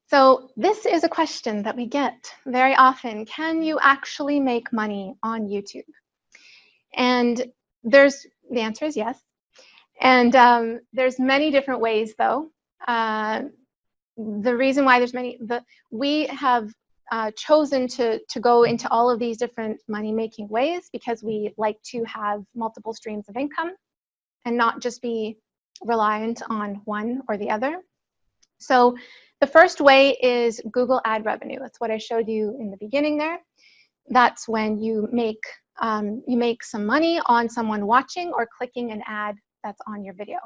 So this is a question that we get very often. Can you actually make money on YouTube? And the answer is yes. And there's many different ways, though. The reason why we have chosen to go into all of these different money-making ways because we like to have multiple streams of income and not just be reliant on one or the other. So the first way is Google ad revenue. That's what I showed you in the beginning there. That's when you make some money on someone watching or clicking an ad that's on your video.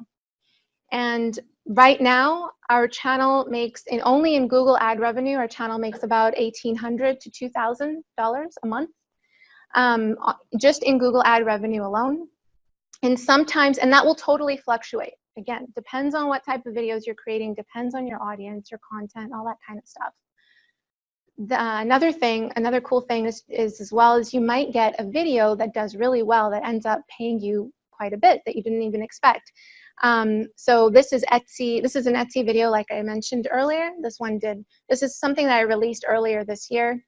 And right now, our channel makes, only in Google ad revenue, our channel makes about $1,800 to $2,000 a month, just in Google ad revenue alone. And sometimes, and that will totally fluctuate. Again, depends on what type of videos you're creating, depends on your audience, your content, all that kind of stuff. Another cool thing is as well as you might get a video that does really well that ends up paying you quite a bit that you didn't even expect. So this is Etsy. This is an Etsy video, like I mentioned earlier. This is something that I released earlier this year.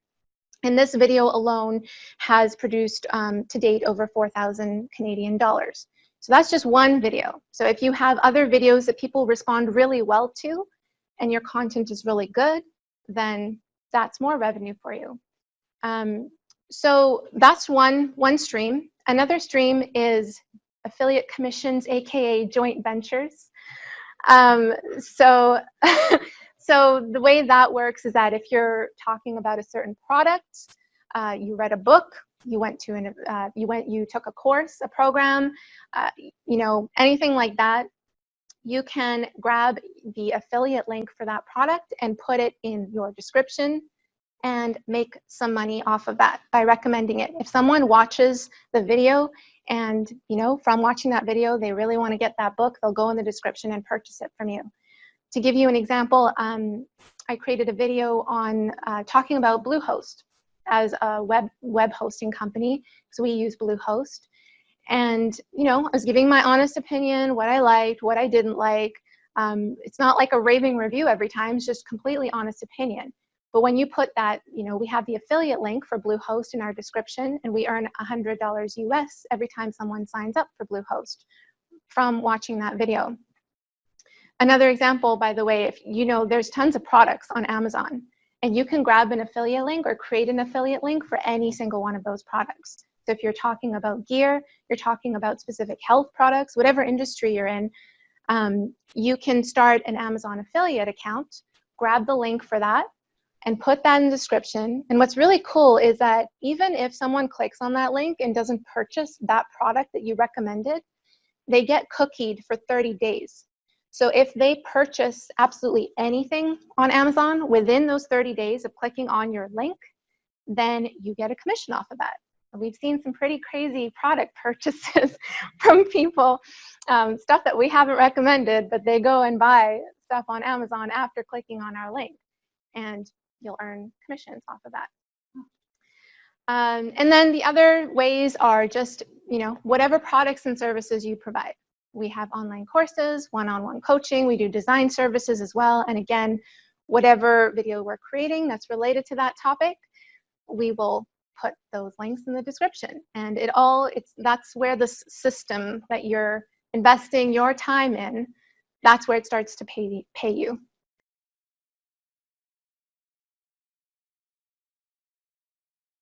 And this video alone has produced to date over 4,000 Canadian dollars. So that's just one video. So if you have other videos that people respond really well to and your content is really good, then that's more revenue for you. So that's one stream. Another stream is affiliate commissions, aka joint ventures. So the way that works is that if you're talking about a certain product, you read a book, you took a course, a program, anything like that, you can grab the affiliate link for that product and put it in your description and make some money off of that by recommending it. If someone watches the video and, from watching that video, they really want to get that book, they'll go in the description and purchase it from you. To give you an example, I created a video on talking about Bluehost as a web hosting company, so we use Bluehost. And, I was giving my honest opinion, what I liked, what I didn't like. It's not like a raving review every time, it's just completely honest opinion. But when you put that, we have the affiliate link for Bluehost in our description, and we earn $100 US every time someone signs up for Bluehost from watching that video. Another example, by the way, if there's tons of products on Amazon, and you can grab an affiliate link or create an affiliate link for any single one of those products. So if you're talking about gear, you're talking about specific health products, whatever industry you're in, you can start an Amazon affiliate account, grab the link for that, and put that in the description. And what's really cool is that even if someone clicks on that link and doesn't purchase that product that you recommended, they get cookied for 30 days. So if they purchase absolutely anything on Amazon within those 30 days of clicking on your link, then you get a commission off of that. We've seen some pretty crazy product purchases from people, stuff that we haven't recommended, but they go and buy stuff on Amazon after clicking on our link, and you'll earn commissions off of that. And then the other ways are just, whatever products and services you provide. We have online courses, one-on-one coaching. We do design services as well. And again, whatever video we're creating that's related to that topic, we will put those links in the description. And that's where the system that you're investing your time in, that's where it starts to pay you.